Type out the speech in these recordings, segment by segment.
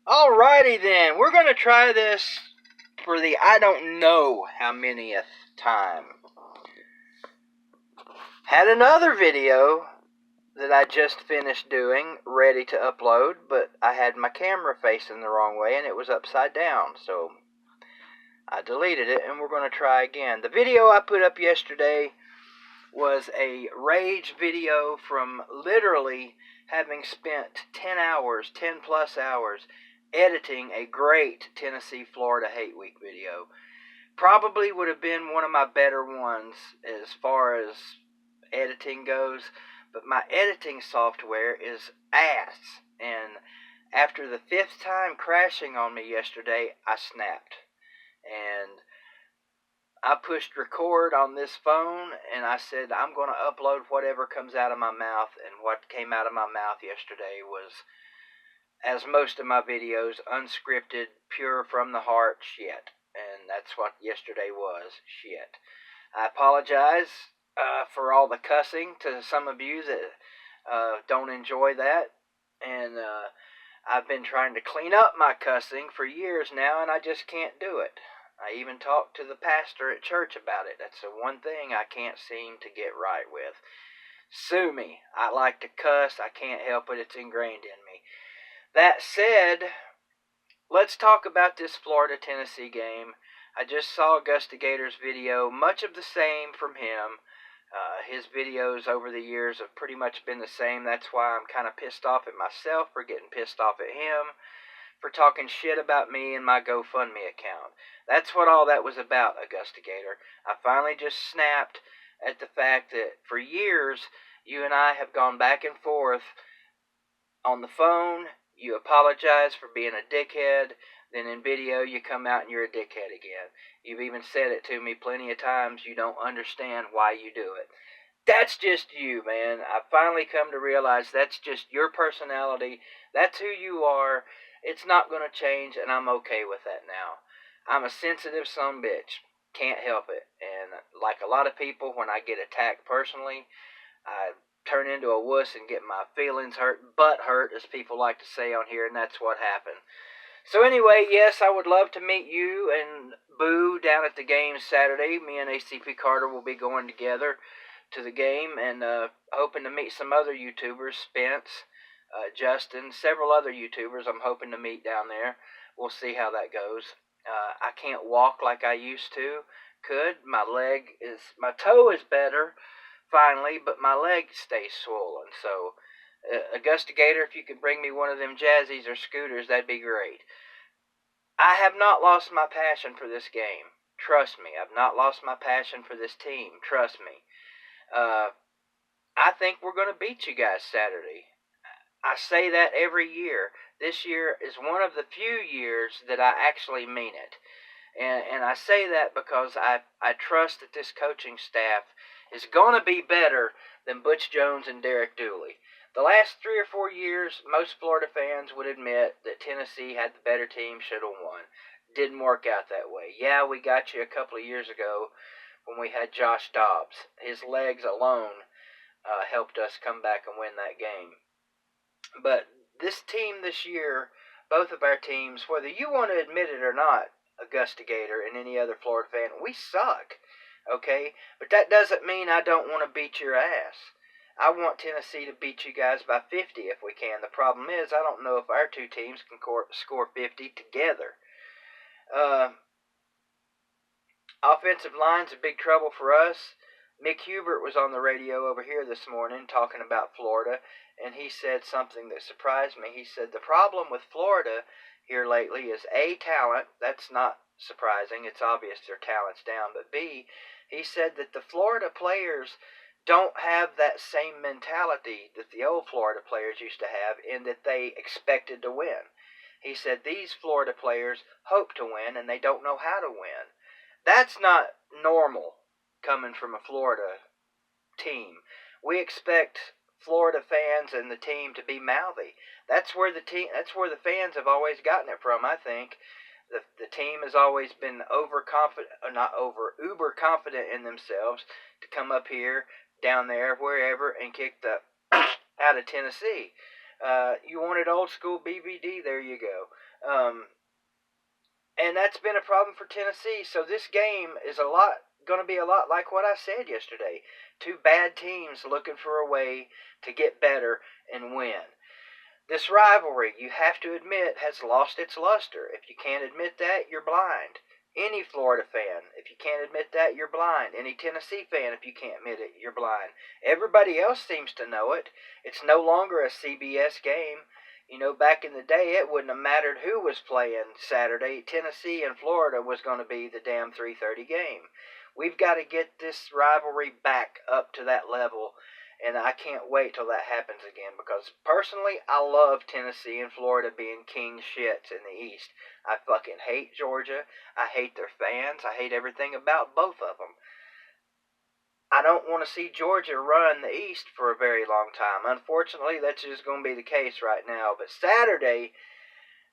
Alrighty then, we're going to try this for the I don't know how manyth time. Had another video that I just finished doing, ready to upload, but I had my camera facing the wrong way and it was upside down, so I deleted it and we're going to try again. The video I put up yesterday was a rage video from literally having spent 10 hours, 10 plus hours, editing a great Tennessee-Florida Hate Week video. Probably would have been one of my better ones as far as editing goes, but my editing software is ass, and after the 5th time crashing on me yesterday, I snapped. And I pushed record on this phone, and I said, I'm going to upload whatever comes out of my mouth, and what came out of my mouth yesterday was, as most of my videos, unscripted, pure from the heart shit. And that's what yesterday was, shit. I apologize for all the cussing to some of you that don't enjoy that, and I've been trying to clean up my cussing for years now, and I just can't do it. I even talked to the pastor at church about it. That's the one thing I can't seem to get right with. Sue me. I like to cuss. I can't help it. It's ingrained in me. That said, let's talk about this Florida-Tennessee game. I just saw Augusta Gator's video, much of the same from him. His videos over the years have pretty much been the same. That's why I'm kind of pissed off at myself for getting pissed off at him, for talking shit about me and my GoFundMe account. That's what all that was about, Augusta Gator. I finally just snapped at the fact that for years, you and I have gone back and forth on the phone. You apologize for being a dickhead. Then in video, you come out and you're a dickhead again. You've even said it to me plenty of times. You don't understand why you do it. That's just you, man. I finally come to realize that's just your personality. That's who you are. It's not going to change, and I'm okay with that now. I'm a sensitive sumbitch. Can't help it. And like a lot of people, when I get attacked personally, I turn into a wuss and get my feelings hurt, butt hurt, as people like to say on here, and that's what happened. So anyway, yes, I would love to meet you and Boo down at the game Saturday. Me and ACP Carter will be going together to the game, and hoping to meet some other YouTubers, Spence, Justin, several other YouTubers I'm hoping to meet down there. We'll see how that goes. I can't walk like I used to. My toe is better, finally, but my leg stays swollen. So, Augusta Gator, if you could bring me one of them jazzies or scooters, that'd be great. I have not lost my passion for this game. Trust me, I've not lost my passion for this team. Trust me. I think we're going to beat you guys Saturday. I say that every year. This year is one of the few years that I actually mean it. And I say that because I trust that this coaching staff is going to be better than Butch Jones and Derek Dooley. The last 3 or 4 years, most Florida fans would admit that Tennessee had the better team, should have won. Didn't work out that way. Yeah, we got you a couple of years ago when we had Josh Dobbs. His legs alone helped us come back and win that game. But this team this year, both of our teams, whether you want to admit it or not, Augusta Gator and any other Florida fan, we suck, okay? But that doesn't mean I don't want to beat your ass. I want Tennessee to beat you guys by 50 if we can. The problem is I don't know if our two teams can score 50 together. Offensive line's a big trouble for us. Mick Hubert was on the radio over here this morning talking about Florida, and he said something that surprised me. He said the problem with Florida here lately is A, talent. That's not surprising. It's obvious their talent's down. But B, he said that the Florida players don't have that same mentality that the old Florida players used to have, in that they expected to win. He said these Florida players hope to win, and they don't know how to win. That's not normal coming from a Florida team. We expect Florida fans and the team to be mouthy. That's where the fans have always gotten it from, I think. The team has always been uber confident in themselves to come up here, down there, wherever, and kick the out of Tennessee. You wanted old school BBD, there you go. And that's been a problem for Tennessee. So this game is going to be a lot like what I said yesterday. Two bad teams looking for a way to get better and win. This rivalry, you have to admit, has lost its luster. If you can't admit that, you're blind. Any Florida fan, if you can't admit that, you're blind. Any Tennessee fan, if you can't admit it, you're blind. Everybody else seems to know it. It's no longer a CBS game. You know, back in the day, it wouldn't have mattered who was playing Saturday. Tennessee and Florida was going to be the damn 3:30 game. We've got to get this rivalry back up to that level, and I can't wait till that happens again, because personally, I love Tennessee and Florida being king shits in the East. I fucking hate Georgia. I hate their fans. I hate everything about both of them. I don't want to see Georgia run the East for a very long time. Unfortunately, that's just going to be the case right now. But Saturday,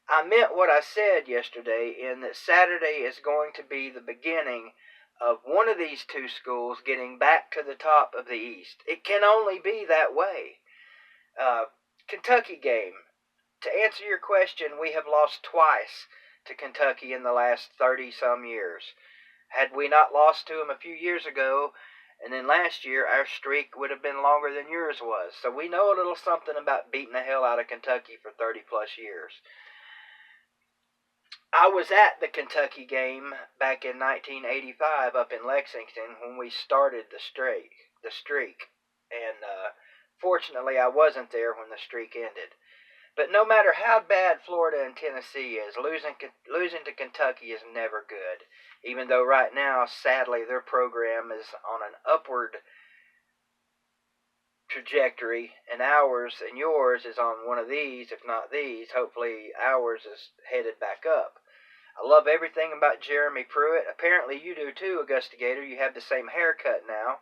I meant what I said yesterday, in that Saturday is going to be the beginning of one of these two schools getting back to the top of the East. It can only be that way. Kentucky game. To answer your question, we have lost twice to Kentucky in the last 30-some years. Had we not lost to them a few years ago, and then last year, our streak would have been longer than yours was. So we know a little something about beating the hell out of Kentucky for 30-plus years. I was at the Kentucky game back in 1985 up in Lexington when we started the streak. And fortunately, I wasn't there when the streak ended. But no matter how bad Florida and Tennessee is, losing to Kentucky is never good. Even though right now, sadly, their program is on an upward trajectory, and ours and yours is on one of these, if not these. Hopefully ours is headed back up. I love everything about Jeremy Pruitt. Apparently you do too, Augusta Gator. You have the same haircut now.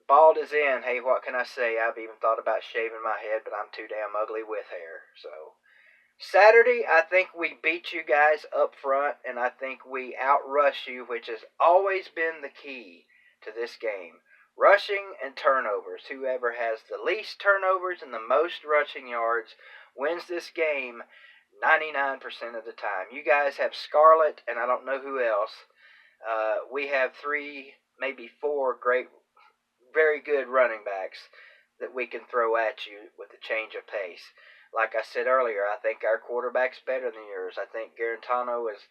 Bald is in. Hey, what can I say? I've even thought about shaving my head, but I'm too damn ugly with hair. So Saturday, I think we beat you guys up front, and I think we outrush you, which has always been the key to this game. Rushing and turnovers. Whoever has the least turnovers and the most rushing yards wins this game 99% of the time. You guys have Scarlett, and I don't know who else. We have 3, maybe 4 great, very good running backs that we can throw at you with a change of pace. Like I said earlier, I think our quarterback's better than yours. I think Garantano is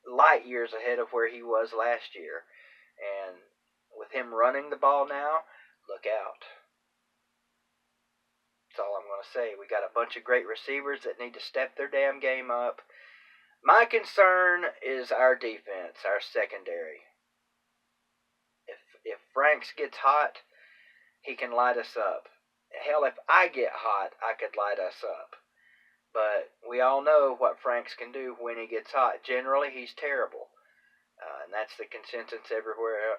light years ahead of where he was last year. And with him running the ball now, look out. That's all I'm going to say. We got a bunch of great receivers that need to step their damn game up. My concern is our defense, our secondary. If Franks gets hot, he can light us up. Hell, if I get hot, I could light us up. But we all know what Franks can do when he gets hot. Generally, he's terrible. And that's the consensus everywhere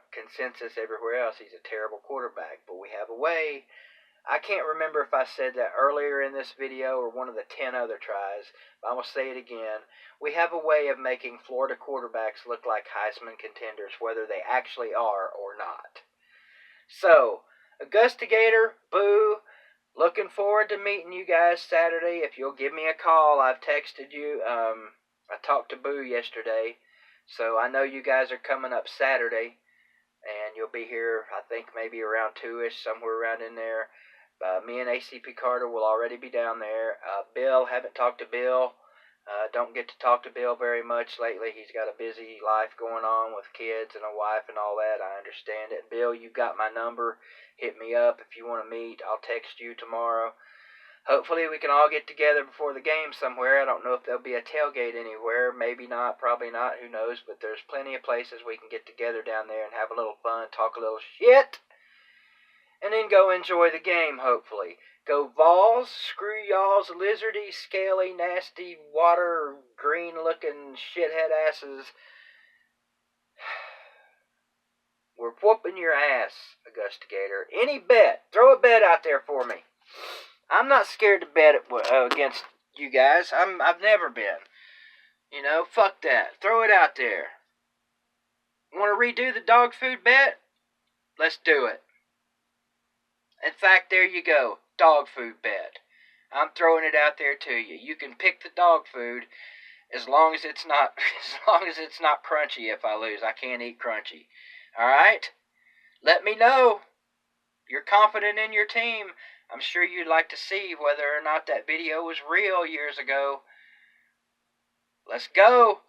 else. He's a terrible quarterback. But we have a way. I can't remember if I said that earlier in this video or one of the 10 other tries, but I'm going to say it again. We have a way of making Florida quarterbacks look like Heisman contenders, whether they actually are or not. So, Augusta Gator, boo. Looking forward to meeting you guys Saturday. If you'll give me a call, I've texted you. I talked to Boo yesterday, so I know you guys are coming up Saturday, and you'll be here, I think, maybe around 2-ish, somewhere around in there. Me and ACP Carter will already be down there. Bill, haven't talked to Bill. Don't get to talk to Bill very much lately. He's got a busy life going on with kids and a wife and all that. I understand it. Bill, you got my number. Hit me up if you want to meet. I'll text you tomorrow. Hopefully we can all get together before the game somewhere. I don't know if there'll be a tailgate anywhere. Maybe not, probably not, who knows. But there's plenty of places we can get together down there and have a little fun, talk a little shit, and then go enjoy the game, hopefully. Go Vols, screw y'all's lizardy, scaly, nasty, water, green-looking shithead asses. We're whooping your ass, Augusta Gator. Any bet, throw a bet out there for me. I'm not scared to bet against you guys. I've never been. You know, fuck that. Throw it out there. Want to redo the dog food bet? Let's do it. In fact, there you go. dog food bet. I'm throwing it out there to you. You can pick the dog food as long as it's not as long as it's not crunchy. If I lose, I can't eat crunchy. All right? Let me know. You're confident in your team. I'm sure you'd like to see whether or not that video was real years ago. Let's go.